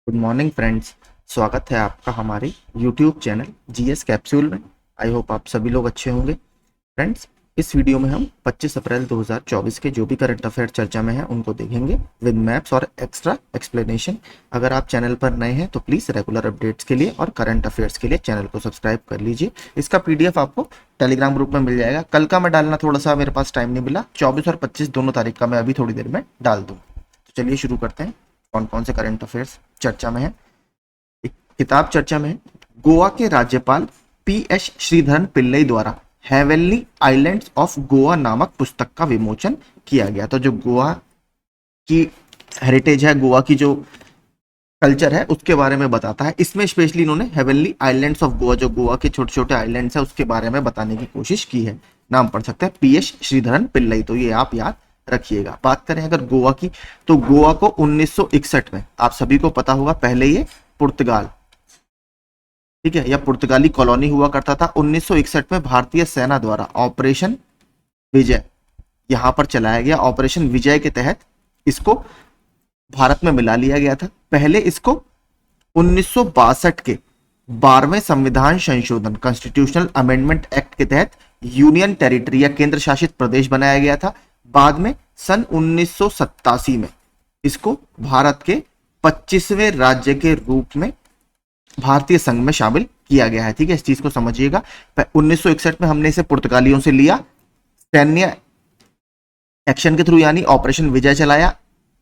Good morning friends. स्वागत है आपका हमारे यूट्यूब चैनल जीएस कैप्सूल में। आई होप आप सभी लोग अच्छे होंगे। फ्रेंड्स, इस वीडियो में हम 25 अप्रैल 2024 के जो भी करंट अफेयर चर्चा में हैं उनको देखेंगे विद मैप्स और एक्स्ट्रा एक्सप्लेनेशन। अगर आप चैनल पर नए हैं तो प्लीज़ रेगुलर अपडेट्स के लिए और करंट अफेयर्स के लिए चैनल को सब्सक्राइब कर लीजिए। इसका पीडीएफ आपको टेलीग्राम ग्रुप में मिल जाएगा। कल का मैं डालना थोड़ा सा मेरे पास टाइम नहीं मिला, 24 और 25 दोनों तारीख का मैं अभी थोड़ी देर में डाल दूँ। तो चलिए शुरू करते हैं। कौन कौन से करंट अफेयर्स चर्चा में है। एक किताब चर्चा में है। गोवा के राज्यपाल पी.एस. श्रीधरन पिल्लई द्वारा हेवनली आइलैंड्स ऑफ गोवा नामक पुस्तक का विमोचन किया गया। तो जो गोवा की हेरिटेज है, गोवा की जो कल्चर है उसके बारे में बताता है। इसमें स्पेशली इन्होंने हेवनली आइलैंड्स ऑफ गोवा, जो गोवा के छोटे छोटे आइलैंड्स है उसके बारे में बताने की कोशिश की है। नाम पढ़ सकते हैं पी.एस. श्रीधरन पिल्लई, तो ये आप याद रखिएगा। बात करें अगर गोवा की, तो गोवा को 1961 में, आप सभी को पता होगा, पहले ये पुर्तगाल, ठीक है, या पुर्तगाली कॉलोनी हुआ करता था। 1961 में भारतीय सेना द्वारा ऑपरेशन विजय यहां पर चलाया गया। ऑपरेशन विजय के तहत इसको भारत में मिला लिया गया था। पहले इसको 1962 के 12वें संविधान संशोधन कॉन्स्टिट्यूशनल अमेंडमेंट एक्ट के तहत यूनियन टेरिटरी या केंद्र शासित प्रदेश बनाया गया था। बाद में सन 1987 में इसको भारत के 25वें राज्य के रूप में भारतीय संघ में शामिल किया गया है। ठीक है, इस चीज को समझिएगा। 1961 में हमने इसे पुर्तगालियों से लिया, सैन्य एक्शन के थ्रू यानी ऑपरेशन विजय चलाया।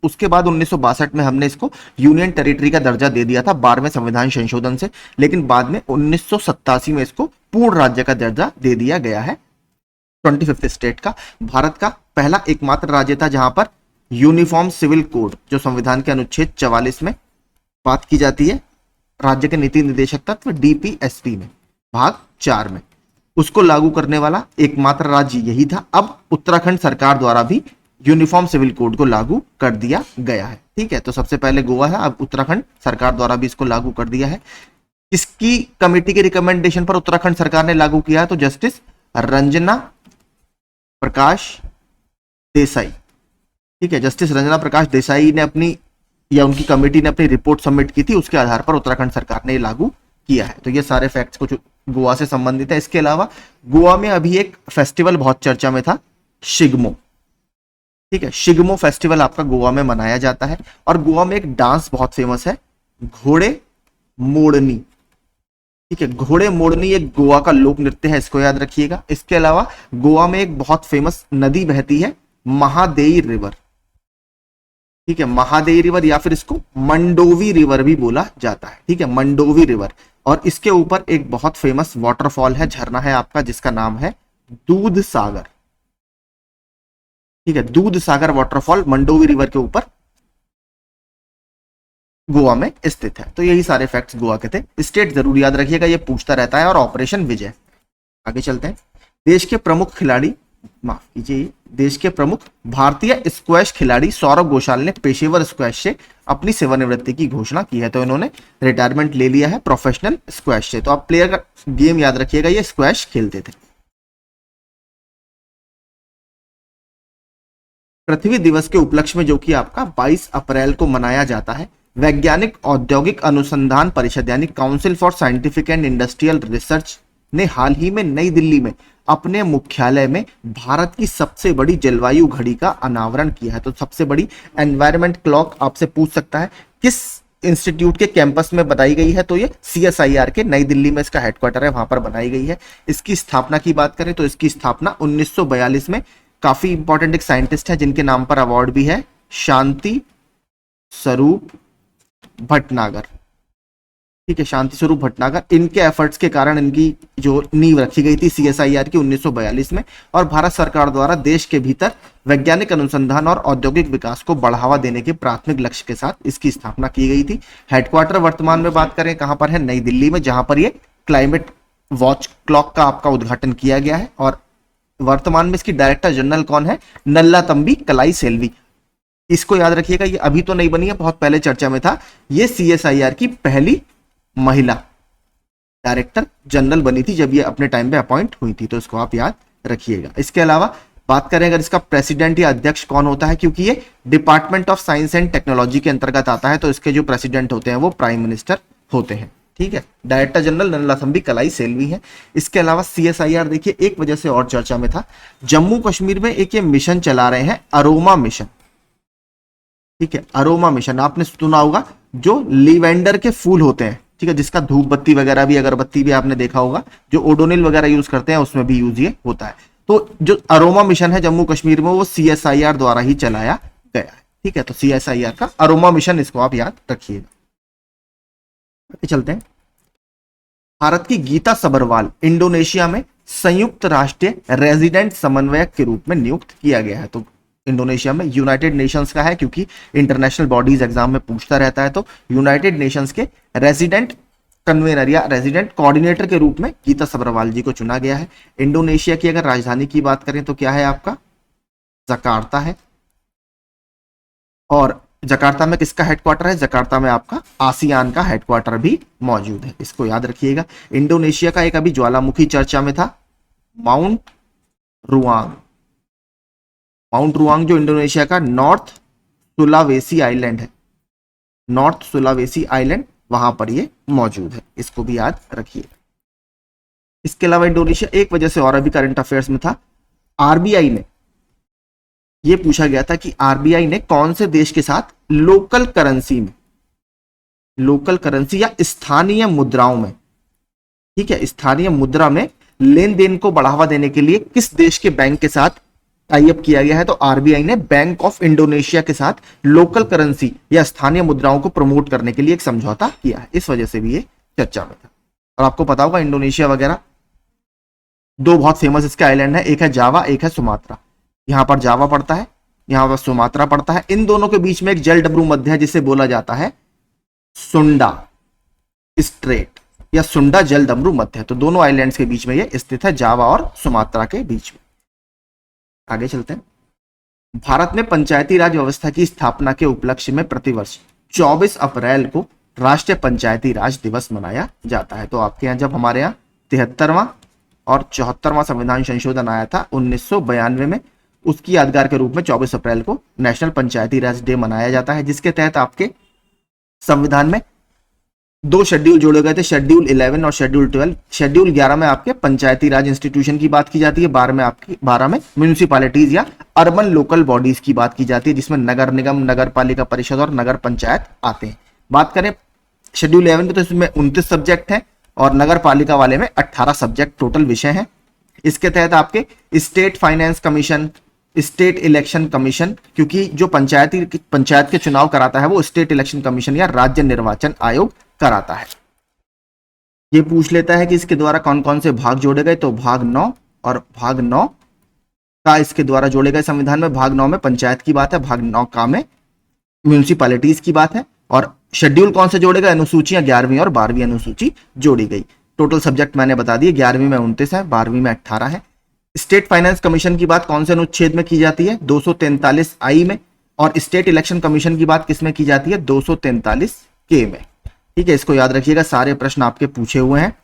उसके बाद 1962 में हमने इसको यूनियन टेरिटरी का दर्जा दे दिया था 12वें संविधान संशोधन से, लेकिन बाद में 1987 में इसको पूर्ण राज्य का दर्जा दे दिया गया है। 25th स्टेट का, भारत का पहला एकमात्र राज्य था जहां पर यूनिफॉर्म सिविल कोड, जो संविधान के अनुच्छेद 44 में बात की जाती है, राज्य के नीति निर्देशक तत्व डीपीएसपी में भाग 4 में, उसको लागू करने वाला एकमात्र राज्य यही था। अब उत्तराखंड सरकार द्वारा भी यूनिफॉर्म सिविल कोड को लागू कर दिया गया है। ठीक है, तो सबसे पहले गोवा है, अब उत्तराखंड सरकार द्वारा भी इसको लागू कर दिया है। इसकी कमेटी के रिकमेंडेशन पर उत्तराखंड सरकार ने लागू किया है, तो जस्टिस रंजना प्रकाश देसाई, ठीक है, जस्टिस रंजना प्रकाश देसाई ने अपनी या उनकी कमेटी ने अपनी रिपोर्ट सबमिट की थी, उसके आधार पर उत्तराखंड सरकार ने लागू किया है। तो ये सारे फैक्ट्स कुछ गोवा से संबंधित है। इसके अलावा गोवा में अभी एक फेस्टिवल बहुत चर्चा में था, शिग्मो। ठीक है, शिग्मो फेस्टिवल आपका गोवा में मनाया जाता है। और गोवा में एक डांस बहुत फेमस है, घोड़े मोड़नी। ठीक है, घोड़े मोड़नी एक गोवा का लोक नृत्य है, इसको याद रखिएगा। इसके अलावा गोवा में एक बहुत फेमस नदी बहती है, महादेई रिवर। ठीक है, महादेई रिवर या फिर इसको मंडोवी रिवर भी बोला जाता है। ठीक है, मंडोवी रिवर। और इसके ऊपर एक बहुत फेमस वाटरफॉल है, झरना है आपका, जिसका नाम है दूध सागर। ठीक है, दूध सागर वाटरफॉल मंडोवी रिवर के ऊपर गोवा में स्थित है। तो यही सारे फैक्ट्स गोवा के थे। स्टेट जरूर याद रखिएगा, ये पूछता रहता है। और ऑपरेशन विजय, आगे चलते हैं। देश के प्रमुख खिलाड़ी, माफ कीजिए, देश के प्रमुख भारतीय स्क्वैश खिलाड़ी सौरव घोषाल ने पेशेवर स्क्वैश से अपनी सेवानिवृत्ति की घोषणा की है। तो इन्होंने रिटायरमेंट ले लिया है प्रोफेशनल स्क्वैश से। तो आप प्लेयर का गेम याद रखिएगा, ये स्क्वैश खेलते थे। पृथ्वी दिवस के उपलक्ष्य में, जो कि आपका 22 अप्रैल को मनाया जाता है, वैज्ञानिक औद्योगिक अनुसंधान परिषद यानी council for scientific and industrial research ने हाल ही में नई दिल्ली में अपने मुख्यालय में भारत की सबसे बड़ी जलवायु घड़ी का अनावरण किया है। तो सबसे बड़ी एनवायरमेंट क्लॉक आपसे पूछ सकता है किस इंस्टीट्यूट के कैंपस में बनाई गई है, तो ये सीएसआईआर के नई दिल्ली में इसका हेडक्वार्टर है, वहां पर बनाई गई है। इसकी स्थापना की बात करें तो इसकी स्थापना 1942 में काफी इंपॉर्टेंट एक साइंटिस्ट है जिनके नाम पर अवार्ड भी है, शांति स्वरूप भटनागर। ठीक है, शांति स्वरूप भटनागर। इनके एफर्ट्स के कारण इनकी जो नींव रखी गई थी सीएसआईआर की 1942 में, और भारत सरकार द्वारा देश के भीतर वैज्ञानिक अनुसंधान और औद्योगिक विकास को बढ़ावा देने के प्राथमिक लक्ष्य के साथ इसकी स्थापना की गई थी। हेडक्वार्टर वर्तमान में बात करें कहां पर है, नई दिल्ली में, जहां पर ये क्लाइमेट वॉच क्लॉक का आपका उद्घाटन किया गया है। और वर्तमान में इसकी डायरेक्टर जनरल कौन है, नल्ला तंबी कलाई सेल्वी। इसको याद रखिएगा, ये अभी तो नहीं बनी है, बहुत पहले चर्चा में था। ये सीएसआईआर की पहली महिला डायरेक्टर जनरल बनी थी जब ये अपने टाइम पे अपॉइंट हुई थी, तो इसको आप याद रखिएगा। इसके अलावा बात करें अगर इसका प्रेसिडेंट या अध्यक्ष कौन होता है, क्योंकि ये department of science and technology के अंतर्गत आता है, तो इसके जो प्रेसिडेंट होते हैं वो प्राइम मिनिस्टर होते हैं। ठीक है, डायरेक्टर जनरल नल्लाथंबी कलाई सेल्वी है। इसके अलावा CSIR देखिए एक वजह से और चर्चा में था, जम्मू कश्मीर में एक ये मिशन चला रहे हैं, अरोमा मिशन। ठीक है, अरोमा मिशन आपने सुना होगा, जो लिवेंडर के फूल होते हैं, ठीक है, जिसका धूप बत्ती वगैरह भी, अगरबत्ती भी आपने देखा होगा, जो ओडोनिल वगैरह यूज करते हैं उसमें भी यूज ये होता है। तो जो अरोमा मिशन है जम्मू कश्मीर में वो CSIR द्वारा ही चलाया गया है। ठीक है, तो CSIR का अरोमा मिशन, इसको आप याद रखिएगा। चलते हैं, भारत की गीता सबरवाल इंडोनेशिया में संयुक्त राष्ट्रीय रेजिडेंट समन्वयक के रूप में नियुक्त किया गया है। तो इंडोनेशिया में यूनाइटेड नेशंस का है, क्योंकि इंटरनेशनल बॉडीज एग्जाम में पूछता रहता है, तो यूनाइटेड नेशंस के रेजिडेंट कन्वेनर या रेजिडेंट कोऑर्डिनेटर के रूप में गीता सबरवाल जी को चुना गया है। इंडोनेशिया की अगर राजधानी की बात करें तो क्या है आपका, जकार्ता है। और जकार्ता में किसका हेडक्वार्टर है, जकार्ता में आपका आसियान का हेडक्वार्टर भी मौजूद है, इसको याद रखिएगा। इंडोनेशिया का एक अभी ज्वालामुखी चर्चा में था, माउंट रुआंग। माउंट रुआंग जो इंडोनेशिया का नॉर्थ सुलावेसी आइलैंड है, नॉर्थ सुलावेसी आइलैंड, वहां पर ये मौजूद है, इसको भी याद रखिए। इसके अलावा इंडोनेशिया एक वजह से और अभी करंट अफेयर्स में था, RBI ने, ये पूछा गया था कि RBI ने कौन से देश के साथ लोकल करेंसी में, लोकल करेंसी या स्थानीय मुद्राओं में, ठीक है, स्थानीय मुद्रा में लेन देन को बढ़ावा देने के लिए किस देश के बैंक के साथ टाई अप किया गया है। तो RBI ने बैंक ऑफ इंडोनेशिया के साथ लोकल करेंसी या स्थानीय मुद्राओं को प्रमोट करने के लिए एक समझौता किया है, इस वजह से भी ये चर्चा में था। और आपको पता होगा इंडोनेशिया वगैरह दो बहुत फेमस इसके आइलैंड है, एक है जावा, एक है सुमात्रा। यहां पर जावा पड़ता है, यहां पर सुमात्रा पड़ता है। इन दोनों के बीच में एक जल डमरू मध्य है जिसे बोला जाता है सुंडा स्ट्रेट या सुंडा जल डमरू मध्य। तो दोनों आइलैंड्स के बीच में ये स्थित है, जावा और सुमात्रा के बीच में। आगे चलते हैं, भारत में पंचायती राज व्यवस्था की स्थापना के उपलक्ष्य में प्रतिवर्ष 24 अप्रैल को राष्ट्रीय पंचायती राज दिवस मनाया जाता है। तो आपके यहाँ जब हमारे यहाँ 73वां और 74वां संविधान संशोधन आया था 1992 में, उसकी यादगार के रूप में 24 अप्रैल को नेशनल पंचायती राज डे मनाया जाता है, जिसके तहत आपके संविधान में दो शेड्यूल जोड़े गए थे, शेड्यूल 11 और शेड्यूल 12। शेड्यूल 11 में आपके पंचायती राज इंस्टीट्यूशन की बात की जाती है, 12 में म्यूनिसिपैलिटीज या अर्बन लोकल बॉडीज की बात की जाती है, जिसमें नगर निगम, नगर पालिका परिषद और नगर पंचायत आते हैं। बात करें शेड्यूल 11 की तो इसमें 29 सब्जेक्ट हैं और नगर पालिका वाले में 18 सब्जेक्ट टोटल विषय हैं। इसके तहत आपके state finance commission, state election commission, क्योंकि जो पंचायत के चुनाव कराता है वो स्टेट इलेक्शन कमीशन या राज्य निर्वाचन आयोग कराता है। ये पूछ लेता है कि इसके द्वारा कौन कौन से भाग जोड़े गए, तो भाग 9 और भाग 9 का इसके द्वारा जोड़े गए संविधान में। भाग 9 में पंचायत की बात है, भाग 9 का में म्यूनिसिपैलिटीज की बात है। और शेड्यूल कौन से जोड़े गए, अनुसूचियां 11वीं और 12वीं अनुसूची जोड़ी गई। टोटल सब्जेक्ट मैंने बता दिए, 11वीं में 29 है, 12वीं में 18 है। स्टेट फाइनेंस कमीशन की बात कौन से अनुच्छेद में की जाती है, 243I में। और स्टेट इलेक्शन कमीशन की बात किसमें की जाती है, 243K में। ठीक है, इसको याद रखिएगा, सारे प्रश्न आपके पूछे हुए हैं।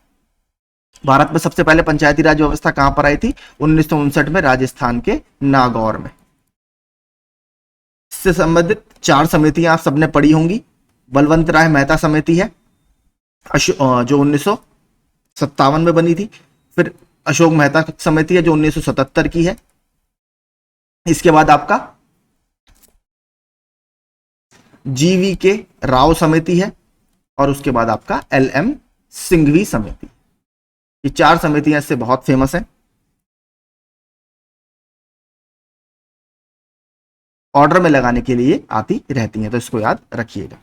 भारत में सबसे पहले पंचायती राज व्यवस्था कहां पर आई थी, 1959 में राजस्थान के नागौर में। इससे संबंधित 4 समितियां आप सबने पढ़ी होंगी। बलवंत राय मेहता समिति है जो 1957 में बनी थी। फिर अशोक मेहता समिति है जो 1977 की है। इसके बाद आपका GVK राव समिति है और उसके बाद आपका LM सिंघवी समिति। ये 4 समितियां इससे बहुत फेमस हैं। ऑर्डर में लगाने के लिए आती रहती हैं, तो इसको याद रखिएगा।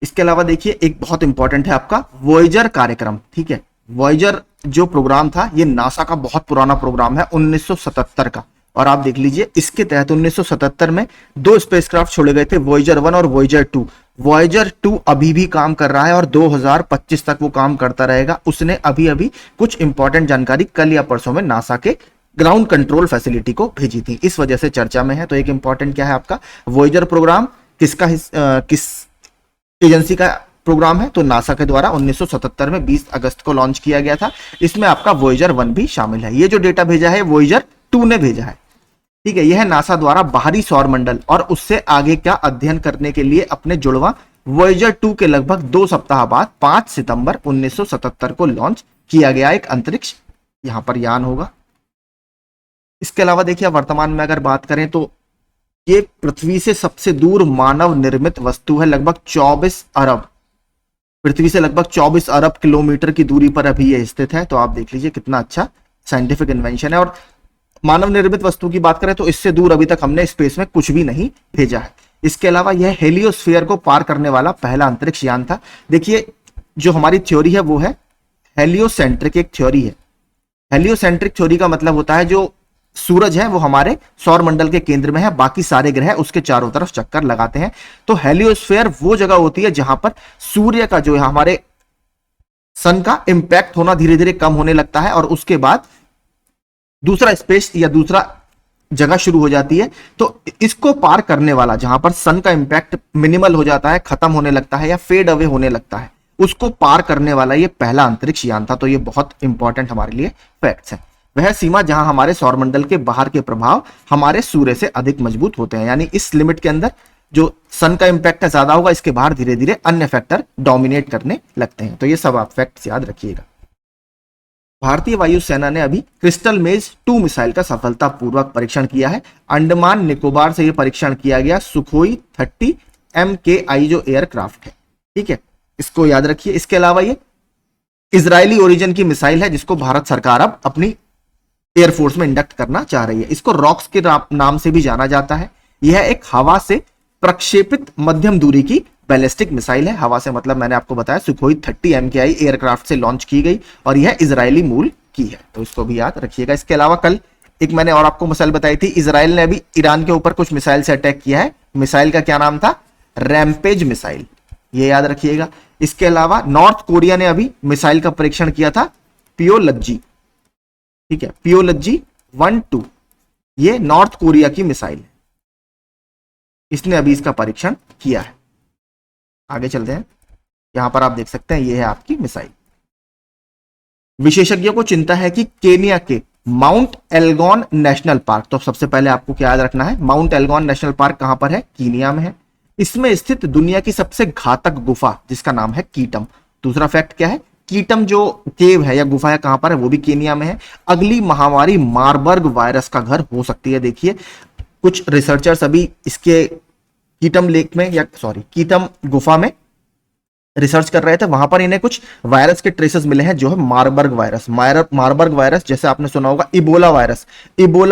इसके अलावा देखिए एक बहुत इंपॉर्टेंट है आपका वॉयेजर कार्यक्रम। ठीक है, वॉयेजर जो प्रोग्राम था ये नासा का बहुत पुराना प्रोग्राम है, 1977 का। और आप देख लीजिए इसके तहत 1977 में 2 स्पेसक्राफ्ट छोड़े गए थे, वॉयेजर 1 और वॉयेजर 2। वॉयेजर 2 अभी भी काम कर रहा है और 2025 तक वो काम करता रहेगा। उसने अभी अभी कुछ इंपॉर्टेंट जानकारी कल या परसों में नासा के ग्राउंड कंट्रोल फैसिलिटी को भेजी थी, इस वजह से चर्चा में है। तो एक इंपॉर्टेंट क्या है आपका वॉयेजर प्रोग्राम, किस एजेंसी का प्रोग्राम है, तो नासा के द्वारा 1977 में 20 अगस्त को लॉन्च किया गया था। इसमें आपका वोयेजर 1 भी शामिल है। ये जो डेटा भेजा है वोयेजर 2 ने भेजा है, ठीक है। यह नासा द्वारा बाहरी सौर मंडल और उससे आगे का अध्ययन करने के लिए अपने जुड़वा वोयेजर 2 के लगभग 2 सप्ताह बाद 5 सितंबर 1977 को लॉन्च किया गया एक अंतरिक्ष यहां पर यान होगा। इसके अलावा देखिए वर्तमान में अगर बात करें तो ये पृथ्वी से सबसे दूर मानव निर्मित वस्तु है, लगभग 24 अरब, पृथ्वी से लगभग 24 अरब किलोमीटर की दूरी पर अभी ये स्थित है। तो आप देख लीजिए कितना अच्छा साइंटिफिक इन्वेंशन है। और मानव निर्मित वस्तु की बात करें तो इससे दूर अभी तक हमने स्पेस में कुछ भी नहीं भेजा है। इसके अलावा यह हेलियोस्फीयर को पार करने वाला पहला अंतरिक्ष यान था। देखिए जो हमारी थ्योरी है वो है हेलियोसेंट्रिक, एक थ्योरी है। हेलियोसेंट्रिक थ्योरी का मतलब होता है जो सूरज है वो हमारे सौर मंडल के केंद्र में है, बाकी सारे ग्रह उसके चारों तरफ चक्कर लगाते हैं। तो हेलियोस्फीयर वो जगह होती है जहां पर सूर्य का जो है हमारे सन का इंपैक्ट होना धीरे धीरे कम होने लगता है और उसके बाद दूसरा स्पेस या दूसरा जगह शुरू हो जाती है। तो इसको पार करने वाला, जहां पर सन का इंपैक्ट मिनिमल हो जाता है, खत्म होने लगता है या फेड अवे होने लगता है, उसको पार करने वाला ये पहला अंतरिक्ष यान था। तो ये बहुत इंपॉर्टेंट हमारे लिए फैक्ट्स है। वह सीमा जहां हमारे सौरमंडल के बाहर के प्रभाव हमारे सूर्य से अधिक मजबूत होते हैं, यानी इस लिमिट के अंदर जो सन का इंपैक्ट ज्यादा होगा, इसके बाहर धीरे धीरे अन्य फैक्टर डोमिनेट करने लगते हैं। तो ये सब आप फैक्ट्स याद रखिएगा। भारतीय वायुसेना ने अभी क्रिस्टल मेज 2 मिसाइल का सफलतापूर्वक परीक्षण किया है। अंडमान निकोबार से यह परीक्षण किया गया सुखोई 30 MKI जो एयरक्राफ्ट है, ठीक है, इसको याद रखिए। इसके अलावा ये इजरायली ओरिजिन की मिसाइल है जिसको भारत सरकार अब अपनी एयरफोर्स में इंडक्ट करना चाह रही है। इसको रॉक्स के नाम से भी जाना जाता है। यह एक हवा से प्रक्षेपित मध्यम दूरी की बैलिस्टिक मिसाइल है। हवा से मतलब मैंने आपको बताया सुखोई 30 MKI एयरक्राफ्ट से लॉन्च की गई और यह इजरायली मूल की है, तो इसको भी याद रखिएगा। इसके अलावा कल एक मैंने और आपको मिसाइल बताई थी, इजराइल ने अभी ईरान के ऊपर कुछ मिसाइल से अटैक किया है। मिसाइल का क्या नाम था? रैम्पेज मिसाइल, ये याद रखिएगा। इसके अलावा नॉर्थ कोरिया ने अभी मिसाइल का परीक्षण किया था पियोलज्जी, ठीक है, पियोलज्जी 1-2, ये नॉर्थ कोरिया की मिसाइल है, इसने अभी इसका परीक्षण किया है। आगे चलते हैं, यहां पर आप देख सकते हैं ये है आपकी मिसाइल। विशेषज्ञों को चिंता है कि केनिया के माउंट एल्गोन नेशनल पार्क, तो सबसे पहले आपको क्या याद रखना है, माउंट एल्गोन नेशनल पार्क कहां पर है? कीनिया में है। इसमें स्थित दुनिया की सबसे घातक गुफा जिसका नाम है कीटम। दूसरा फैक्ट क्या है? कीटम जो केव है या गुफा है कहां पर है? वो भी केनिया में है। अगली महामारी मारबर्ग वायरस का घर हो सकती है। देखिए कुछ रिसर्चर्स अभी इसके कीटम लेक में या कीटम गुफा में रिसर्च कर रहे थे, वहां पर इन्हें कुछ वायरस के ट्रेसेस मिले हैं जो है मारबर्ग वायरस। मारबर्ग वायरस जैसे आपने सुना होगा इबोला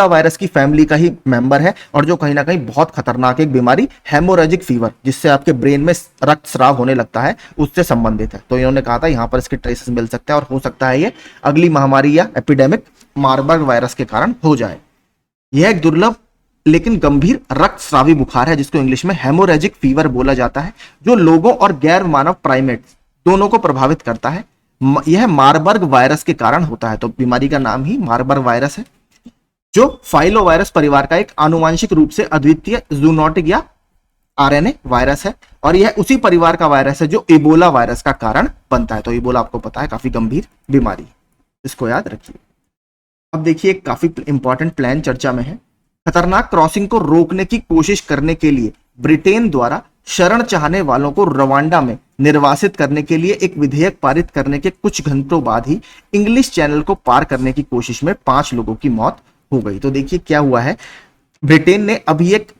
वायरस की फैमिली का ही मेंबर है और जो कहीं ना कहीं बहुत खतरनाक एक बीमारी हेमोरेजिक फीवर, जिससे आपके ब्रेन में रक्तस्राव होने लगता है, उससे संबंधित है। तो इन्होंने कहा था यहाँ पर इसके ट्रेसेस मिल सकते हैं और हो सकता है ये अगली महामारी या एपिडेमिक मारबर्ग वायरस के कारण हो जाए। यह एक दुर्लभ लेकिन गंभीर रक्तस्रावी बुखार है जिसको इंग्लिश में हेमोरेजिक फीवर बोला जाता है, जो लोगों और गैर मानव प्राइमेट्स दोनों को प्रभावित करता है। यह मारबर्ग वायरस के कारण होता है, तो बीमारी का नाम ही मारबर्ग वायरस है, जो फाइलोवायरस परिवार का एक आनुवांशिक रूप से अद्वितीय जूनोटिक या आरएनए वायरस है और यह उसी परिवार का वायरस है जो इबोला वायरस का कारण बनता है। तो इबोला आपको पता है काफी गंभीर बीमारी, इसको याद रखिए। अब देखिए काफी इंपॉर्टेंट प्लान चर्चा में है। खतरनाक क्रॉसिंग को रोकने की कोशिश करने के लिए ब्रिटेन द्वारा शरण चाहने वालों को रवांडा में निर्वासित करने के लिए एक विधेयक पारित करने के कुछ घंटों बाद ही इंग्लिश चैनल को पार करने की कोशिश में 5 लोगों की मौत हो गई। तो देखिए क्या हुआ है, ब्रिटेन ने अभी एक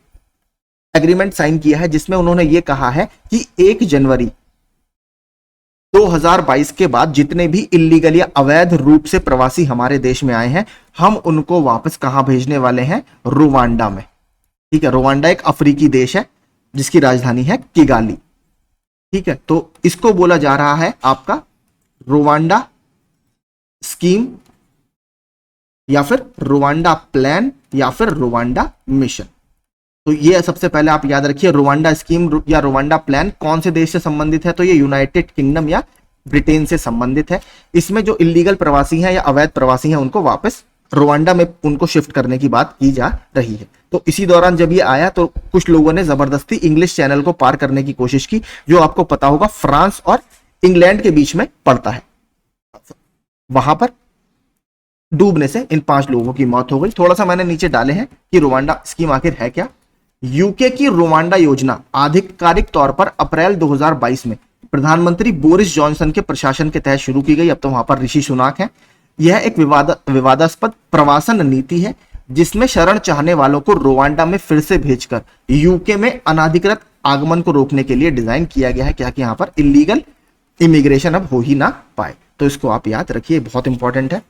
एग्रीमेंट साइन किया है जिसमें उन्होंने ये कहा है कि 1 जनवरी 2022 के बाद जितने भी इल्लीगल या अवैध रूप से प्रवासी हमारे देश में आए हैं, हम उनको वापस कहां भेजने वाले हैं? रुवांडा में, ठीक है। रुवांडा एक अफ्रीकी देश है जिसकी राजधानी है किगाली, ठीक है। तो इसको बोला जा रहा है आपका रुवांडा स्कीम या फिर रुवांडा प्लान या फिर रुवांडा मिशन। तो ये सबसे पहले आप याद रखिए, रुवांडा स्कीम या रुवांडा प्लान कौन से देश से संबंधित है? तो ये यूनाइटेड किंगडम या ब्रिटेन से संबंधित है। इसमें जो इलीगल प्रवासी हैं या अवैध प्रवासी हैं उनको वापस रोवांडा में उनको शिफ्ट करने की बात की जा रही है। तो इसी दौरान जब ये आया तो कुछ लोगों ने जबरदस्ती इंग्लिश चैनल को पार करने की कोशिश की, जो आपको पता होगा फ्रांस और इंग्लैंड के बीच में पड़ता है। वहां पर डूबने से इन 5 लोगों की मौत हो गई। थोड़ा सा मैंने नीचे डाले हैं कि रोवांडा स्कीम आखिर है क्या। यूके की रोवांडा योजना आधिकारिक तौर पर अप्रैल 2022 में प्रधानमंत्री बोरिस जॉनसन के प्रशासन के तहत शुरू की गई। अब तो वहां पर ऋषि सुनाक है। यह एक विवादास्पद प्रवासन नीति है जिसमें शरण चाहने वालों को रोवांडा में फिर से भेजकर यूके में अनाधिकृत आगमन को रोकने के लिए डिजाइन किया गया है, क्या कि यहां पर इलीगल इमिग्रेशन अब हो ही ना पाए। तो इसको आप याद रखिए, बहुत इंपॉर्टेंट है।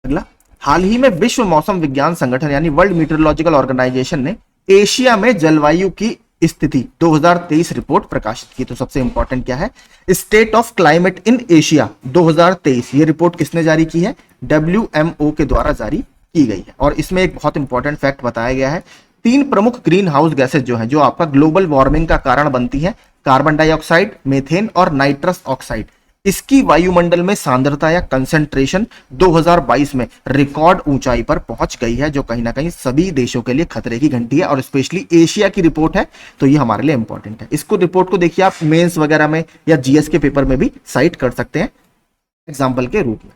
अगला, हाल ही में विश्व मौसम विज्ञान संगठन यानी वर्ल्ड मीटरोलॉजिकल ऑर्गेनाइजेशन ने एशिया में जलवायु की स्थिति 2023 रिपोर्ट प्रकाशित की। तो सबसे इंपॉर्टेंट क्या है, state of climate in Asia 2023। ये रिपोर्ट किसने जारी की है, WMO के द्वारा जारी की गई है। और इसमें एक बहुत इंपॉर्टेंट फैक्ट बताया गया है, 3 प्रमुख ग्रीन हाउस गैसेज जो है, जो आपका ग्लोबल वार्मिंग का कारण बनती है, कार्बन डाइऑक्साइड, मीथेन और नाइट्रस ऑक्साइड, इसकी वायुमंडल में सांद्रता या कंसेंट्रेशन 2022 में रिकॉर्ड ऊंचाई पर पहुंच गई है, जो कहीं ना कहीं सभी देशों के लिए खतरे की घंटी है। और स्पेशली एशिया की रिपोर्ट है, तो ये हमारे लिए इंपॉर्टेंट है। इसको रिपोर्ट को देखिए आप मेंस वगैरह में या जीएस के पेपर में भी साइट कर सकते हैं एग्जाम्पल के रूप में।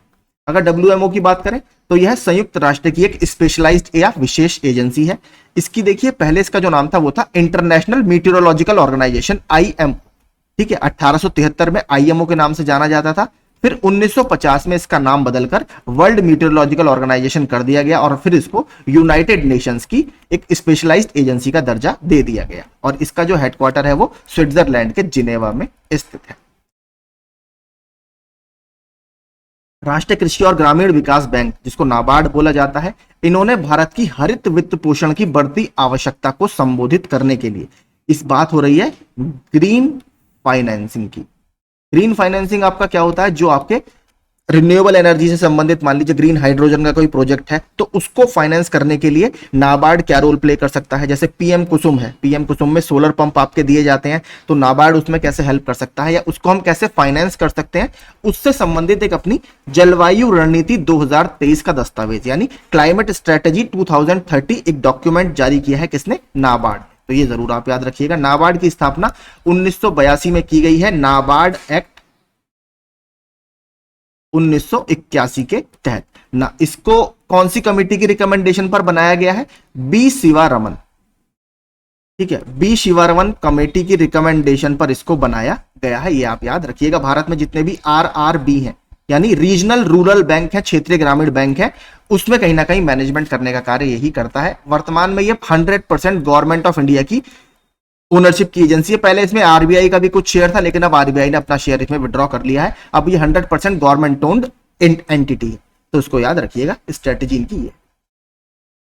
अगर WMO की बात करें तो यह संयुक्त राष्ट्र की एक स्पेशलाइज्ड या विशेष एजेंसी है। इसकी देखिए पहले इसका जो नाम था वो था इंटरनेशनल मीटरोलॉजिकल ऑर्गेनाइजेशन, IMO। ठीक है, 1873 में IMO के नाम से जाना जाता था। फिर 1950 में इसका नाम बदलकर वर्ल्ड मीटरोलॉजिकल ऑर्गेनाइजेशन कर दिया गया और फिर इसको यूनाइटेड नेशंस की एक स्पेशलाइज्ड एजेंसी का दर्जा दे दिया गया। और इसका जो हेडक्वार्टर है वो स्विट्जरलैंड के जिनेवा में स्थित है। राष्ट्रीय कृषि और ग्रामीण विकास बैंक, जिसको नाबार्ड बोला जाता है, इन्होंने भारत की हरित वित्त पोषण की बढ़ती आवश्यकता को संबोधित करने के लिए, इस बात हो रही है ग्रीन फाइनेंसिंग की। ग्रीन फाइनेंसिंग आपका क्या होता है, जो आपके रिन्यूएबल एनर्जी से संबंधित, मान लीजिए ग्रीन हाइड्रोजन का कोई प्रोजेक्ट है तो उसको फाइनेंस करने के लिए नाबार्ड क्या रोल प्ले कर सकता है। जैसे PM कुसुम है, PM कुसुम में सोलर पंप आपके दिए जाते हैं, तो नाबार्ड उसमें कैसे हेल्प कर सकता है या उसको हम कैसे फाइनेंस कर सकते हैं, उससे संबंधित एक अपनी जलवायु रणनीति 2023 का दस्तावेज यानी क्लाइमेट स्ट्रेटेजी 2030 एक डॉक्यूमेंट जारी किया है किसने, नाबार्ड। तो ये जरूर आप याद रखिएगा। नाबार्ड की स्थापना 1982 में की गई है, नाबार्ड एक्ट 1981 के तहत ना। इसको कौन सी कमेटी की रिकमेंडेशन पर बनाया गया है, बी शिवारमन। ठीक है, बी शिवारमन कमेटी की रिकमेंडेशन पर इसको बनाया गया है, ये आप याद रखिएगा। भारत में जितने भी RRB हैं यानी रीजनल रूरल बैंक है, क्षेत्रीय ग्रामीण बैंक है, उसमें कहीं ना कहीं मैनेजमेंट करने का कार्य यही करता है। वर्तमान में ये 100% गवर्नमेंट ऑफ इंडिया की ओनरशिप की एजेंसी है। पहले इसमें RBI का भी कुछ शेयर था, लेकिन अब RBI ने अपना शेयर इसमें विड्रॉ कर लिया है। अब ये 100% गवर्नमेंट ओन्ड एंटिटी है, तो इसको याद रखिएगा, स्ट्रेटेजी इनकी है।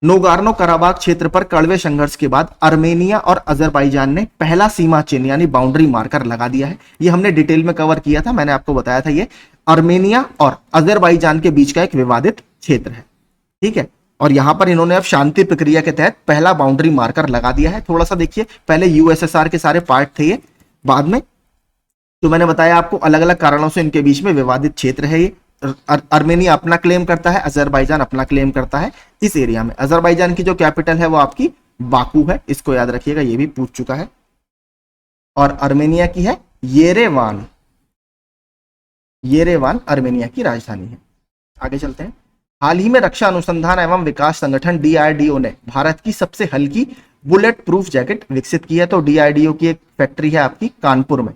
नोगार्नो कराबाख क्षेत्र पर कड़वे संघर्ष के बाद अर्मेनिया और अजरबैजान ने पहला सीमा चिन्ह यानी बाउंड्री मार्कर लगा दिया है। ये हमने डिटेल में कवर किया था, मैंने आपको बताया था ये अर्मेनिया और अजरबैजान के बीच का एक विवादित क्षेत्र है। ठीक है, और यहां पर इन्होंने अब शांति प्रक्रिया के तहत पहला बाउंड्री मार्कर लगा दिया है। थोड़ा सा देखिए, पहले USSR के सारे पार्ट थे ये, बाद में तो मैंने बताया आपको अलग अलग कारणों से इनके बीच में विवादित क्षेत्र है ये। अर्मेनिया अपना क्लेम करता है, अजरबैजान अपना क्लेम करता है इस एरिया में। अजरबैजान की जो कैपिटल है वो आपकी बाकू है, इसको याद रखिएगा, ये भी पूछ चुका है। और अर्मेनिया की है येरेवान। येरेवान अर्मेनिया की राजधानी है। आगे चलते हैं। हाल ही में रक्षा अनुसंधान एवं विकास संगठन DRDO ने भारत की सबसे हल्की बुलेट प्रूफ जैकेट विकसित की है। तो DRDO की एक फैक्ट्री है आपकी कानपुर में,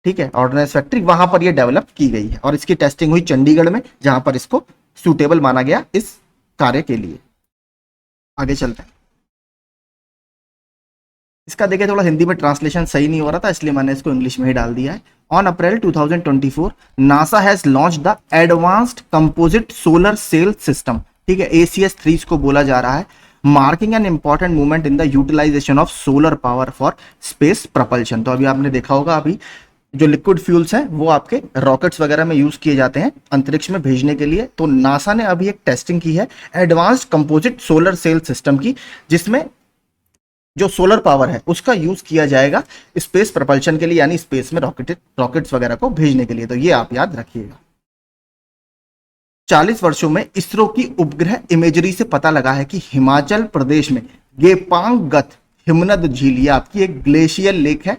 ठीक है, ऑर्डिनेंस फैक्ट्री, वहां पर यह डेवलप की गई है और इसकी टेस्टिंग हुई चंडीगढ़ में, जहां पर इसको सूटेबल माना गया इस कार्य के लिए। आगे चलते हैं। इसका देखिए थोड़ा हिंदी में ट्रांसलेशन सही नहीं हो रहा था, इसलिए मैंने इसको इंग्लिश में ही डाल दिया है। On April 2024 NASA has launch the advanced composite solar sail system, ठीक है, ACS-3 इसको बोला जा रहा है, marking an important movement in the utilization of solar power for space propulsion. तो अभी आपने देखा होगा, अभी जो लिक्विड फ्यूल्स हैं वो आपके रॉकेट्स वगैरह में यूज किए जाते हैं अंतरिक्ष में भेजने के लिए। तो नासा ने अभी एक टेस्टिंग की है advanced composite solar sail system की, जिसमें जो सोलर पावर है उसका यूज किया जाएगा स्पेस प्रपल्शन के लिए, यानी स्पेस में रॉकेट्स वगैरह को भेजने के लिए। तो ये आप याद रखिएगा। 40 वर्षों में इसरो की उपग्रह इमेजरी से पता लगा है कि हिमाचल प्रदेश में गेपांगत हिमनद झील, ये आपकी एक ग्लेशियर लेक है,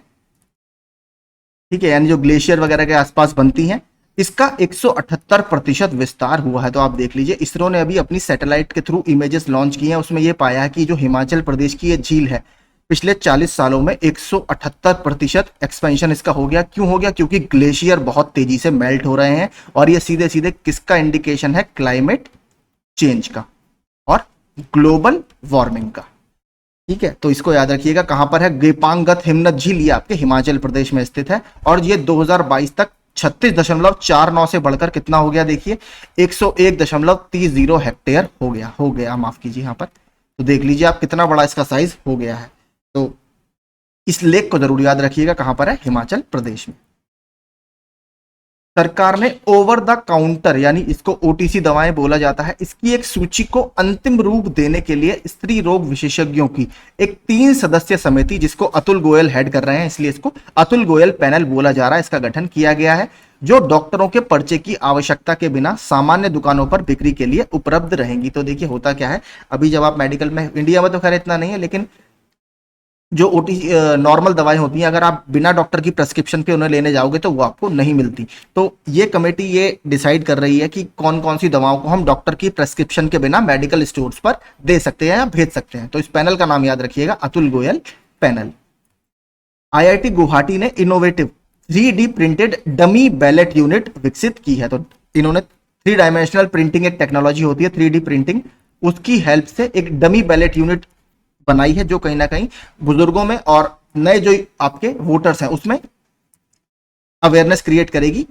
ठीक है, यानी जो ग्लेशियर वगैरह के आसपास बनती हैं, इसका 178% विस्तार हुआ है। तो आप देख लीजिए, इसरो ने अभी अपनी सैटेलाइट के थ्रू इमेजेस लॉन्च किए हैं, उसमें यह पाया है कि जो हिमाचल प्रदेश की ये झील है, पिछले 40 सालों में 178% एक्सपेंशन इसका हो गया। क्यों हो गया? क्योंकि ग्लेशियर बहुत तेजी से मेल्ट हो रहे हैं, और ये सीधे सीधे किसका इंडिकेशन है? क्लाइमेट चेंज का और ग्लोबल वार्मिंग का। ठीक है, तो इसको याद रखिएगा। कहां पर है? गेपांगत हिमनद झील, ये आपके हिमाचल प्रदेश में स्थित है, और ये 2022 तक 36.49 से बढ़कर कितना हो गया? देखिए 101.30 हेक्टेयर हो गया, माफ कीजिए यहाँ पर। तो देख लीजिए आप कितना बड़ा इसका साइज हो गया है। तो इस लेक को जरूर याद रखिएगा, कहां पर है? हिमाचल प्रदेश में। सरकार ने ओवर द काउंटर, यानी इसको ओटीसी दवाएं बोला जाता है, इसकी एक सूची को अंतिम रूप देने के लिए स्त्री रोग विशेषज्ञों की एक 3 सदस्यीय समिति, जिसको अतुल गोयल हेड कर रहे हैं, इसलिए इसको अतुल गोयल पैनल बोला जा रहा है, इसका गठन किया गया है, जो डॉक्टरों के पर्चे की आवश्यकता के बिना सामान्य दुकानों पर बिक्री के लिए उपलब्ध रहेंगी। तो देखिए होता क्या है, अभी जब आप मेडिकल में, इंडिया में तो खैर इतना नहीं है, लेकिन जो नॉर्मल दवाएं होती हैं, अगर आप बिना डॉक्टर की प्रेस्क्रिप्शन पे उन्हें लेने जाओगे तो वो आपको नहीं मिलती। तो ये कमेटी ये डिसाइड कर रही है कि कौन कौन सी दवाओं को हम डॉक्टर की प्रेस्क्रिप्शन के बिना मेडिकल स्टोर्स पर दे सकते हैं या भेज सकते हैं। तो इस पैनल का नाम याद रखिएगा, अतुल गोयल पैनल। आईआईटी गुवाहाटी ने innovative 3D printed dummy ballot unit विकसित की है। तो इन्होंने 3 डायमेंशनल प्रिंटिंग, एक टेक्नोलॉजी होती है 3D प्रिंटिंग, उसकी हेल्प से एक डमी बैलेट यूनिट बनाई है, जो कहीं ना कहीं बुजुर्गों में और नए जो आपके वोटर्स हैं उसमें अवेयरनेस क्रिएट करेगी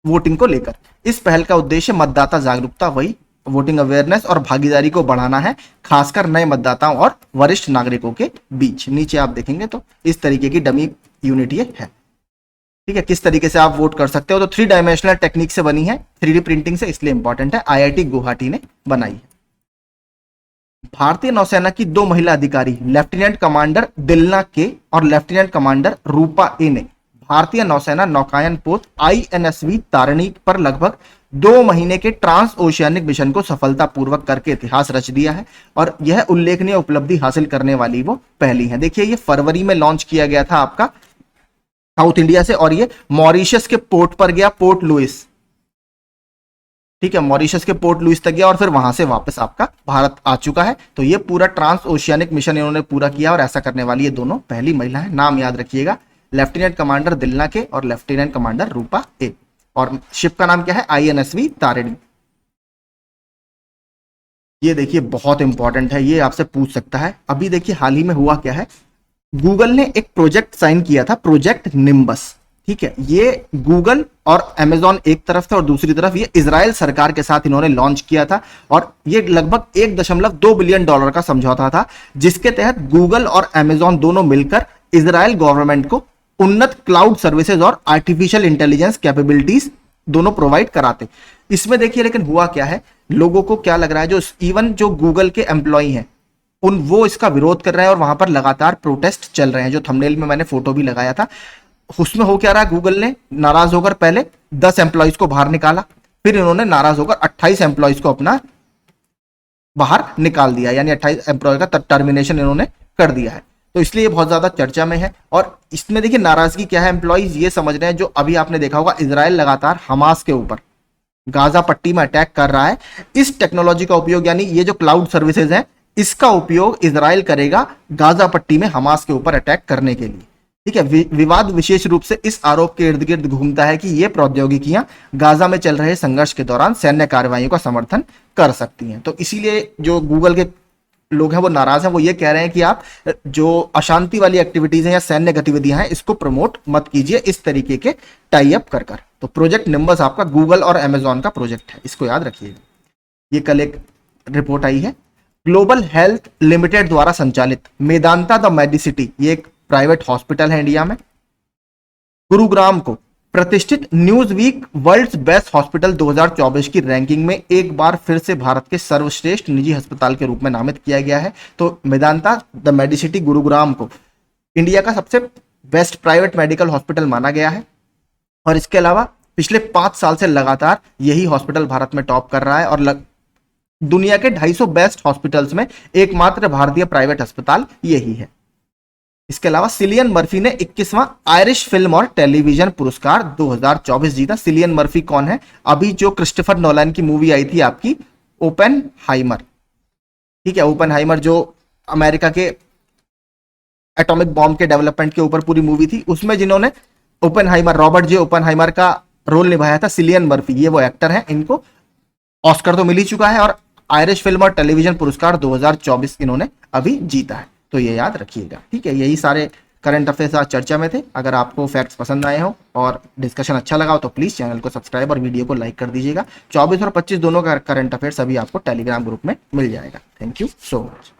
वोटिंग को लेकर। इस पहल का उद्देश्य मतदाता जागरूकता, वही वोटिंग अवेयरनेस और भागीदारी को बढ़ाना है, खासकर नए मतदाताओं और वरिष्ठ नागरिकों के बीच। नीचे आप देखेंगे तो इस तरीके की डमी यूनिट ये है। ठीक है, किस तरीके से आप वोट कर सकते हो? तो 3 डायमेंशनल टेक्निक से बनी है, 3D प्रिंटिंग से, इसलिए इंपॉर्टेंट है। आईआईटी गुवाहाटी ने बनाई है। भारतीय नौसेना की 2 महिला अधिकारी, लेफ्टिनेंट कमांडर दिलना के और लेफ्टिनेंट कमांडर रूपा ए ने भारतीय नौसेना नौकायन पोत INSV तारिणी पर लगभग 2 महीने के ट्रांस ओशियानिक मिशन को सफलतापूर्वक करके इतिहास रच दिया है, और यह उल्लेखनीय उपलब्धि हासिल करने वाली वो पहली है। देखिए ये फरवरी में लॉन्च किया गया था आपका साउथ इंडिया से, और ये मॉरिशस के पोर्ट पर गया, पोर्ट लुइस। ठीक है, मॉरिशस के पोर्ट लुइस तक गया और फिर वहां से वापस आपका भारत आ चुका है। तो ये पूरा ट्रांस ओशियानिक मिशन इन्होंने पूरा किया, और ऐसा करने वाली ये दोनों पहली महिला है। नाम याद रखिएगा, लेफ्टिनेंट कमांडर दिलना के और लेफ्टिनेंट कमांडर रूपा ए, और शिप का नाम क्या है? INSV तारिणी। ये देखिए बहुत इंपॉर्टेंट है, ये आपसे पूछ सकता है। अभी देखिए हाल ही में हुआ क्या है, गूगल ने एक प्रोजेक्ट साइन किया था, प्रोजेक्ट निम्बस। ठीक है, ये गूगल और अमेजॉन एक तरफ था, और दूसरी तरफ ये इजराइल सरकार के साथ इन्होंने लॉन्च किया था, और ये लगभग $1.2 बिलियन का समझौता था, जिसके तहत गूगल और अमेजॉन दोनों मिलकर इजराइल गवर्नमेंट को उन्नत क्लाउड सर्विसेज और आर्टिफिशियल इंटेलिजेंस कैपेबिलिटीज दोनों प्रोवाइड कराते। इसमें देखिए लेकिन हुआ क्या है, लोगों को क्या लग रहा है, जो इवन जो गूगल के एम्प्लॉई हैं वो इसका विरोध कर रहे हैं, और वहां पर लगातार प्रोटेस्ट चल रहे हैं, जो थंबनेल में मैंने फोटो भी लगाया था। उसमें हो क्या रहा, गूगल ने नाराज होकर पहले 10 एम्प्लॉइज को बाहर निकाला, फिर इन्होंने नाराज होकर 28 एम्प्लॉइज को अपना बाहर निकाल दिया, यानी 28 एम्प्लॉय का टर्मिनेशन इन्होंने कर दिया है। तो इसलिए बहुत ज्यादा चर्चा में है, और इसमें देखिए नाराजगी क्या है, एम्प्लॉइज ये समझ रहे हैं, जो अभी आपने देखा होगा इजराइल लगातार हमास के ऊपर गाजा पट्टी में अटैक कर रहा है, इस टेक्नोलॉजी का उपयोग, यानी ये जो क्लाउड सर्विसेज है, इसका उपयोग इजराइल करेगा गाजा पट्टी में हमास के ऊपर अटैक करने के लिए। ठीक है, विवाद विशेष रूप से इस आरोप के इर्द गिर्द घूमता है कि ये प्रौद्योगिकियां गाजा में चल रहे संघर्ष के दौरान सैन्य कार्रवाइयों का समर्थन कर सकती हैं। तो इसीलिए जो गूगल के लोग हैं वो नाराज हैं, वो ये कह रहे हैं कि आप जो अशांति वाली एक्टिविटीज हैं या सैन्य गतिविधियां हैं, इसको प्रमोट मत कीजिए इस तरीके के टाई अप कर। तो प्रोजेक्ट निम्बस आपका गूगल और अमेजॉन का प्रोजेक्ट है, इसको याद रखिएगा। ये कल एक रिपोर्ट आई है, ग्लोबल हेल्थ लिमिटेड द्वारा संचालित मेदांता द मेडिसिटी, ये एक प्राइवेट हॉस्पिटल है इंडिया में, गुरुग्राम को प्रतिष्ठित Newsweek world's best hospital 2024 की रैंकिंग में एक बार फिर से भारत के सर्वश्रेष्ठ निजी अस्पताल के रूप में नामित किया गया है। तो मेदांता द मेडिसिटी गुरुग्राम को इंडिया का सबसे बेस्ट प्राइवेट मेडिकल हॉस्पिटल माना गया है। और इसके अलावा पिछले 5 साल से लगातार यही हॉस्पिटल भारत में टॉप कर रहा है और दुनिया के 250 बेस्ट हॉस्पिटल्स में एकमात्र भारतीय प्राइवेट अस्पताल यही है। इसके अलावा सिलियन मर्फी ने 21वां आयरिश फिल्म और टेलीविजन पुरस्कार 2024 जीता। सिलियन मर्फी कौन है? अभी जो क्रिस्टोफर नोलन की मूवी आई थी आपकी ओपेनहाइमर, ठीक है, ओपेनहाइमर जो अमेरिका के एटॉमिक बॉम्ब के डेवलपमेंट के ऊपर पूरी मूवी थी, उसमें जिन्होंने ओपेनहाइमर, रॉबर्ट जे ओपेनहाइमर का रोल निभाया था, सिलियन मर्फी, ये वो एक्टर हैं। इनको ऑस्कर तो मिल ही चुका है और आयरिश फिल्म और टेलीविजन पुरस्कार 2024 इन्होंने अभी जीता है, तो ये याद रखिएगा, ठीक है। यही सारे करंट अफेयर्स आज चर्चा में थे। अगर आपको फैक्ट्स पसंद आए हो और डिस्कशन अच्छा लगा हो तो प्लीज चैनल को सब्सक्राइब और वीडियो को लाइक कर दीजिएगा। 24 और 25 दोनों का करंट अफेयर्स अभी आपको टेलीग्राम ग्रुप में मिल जाएगा। Thank you so much.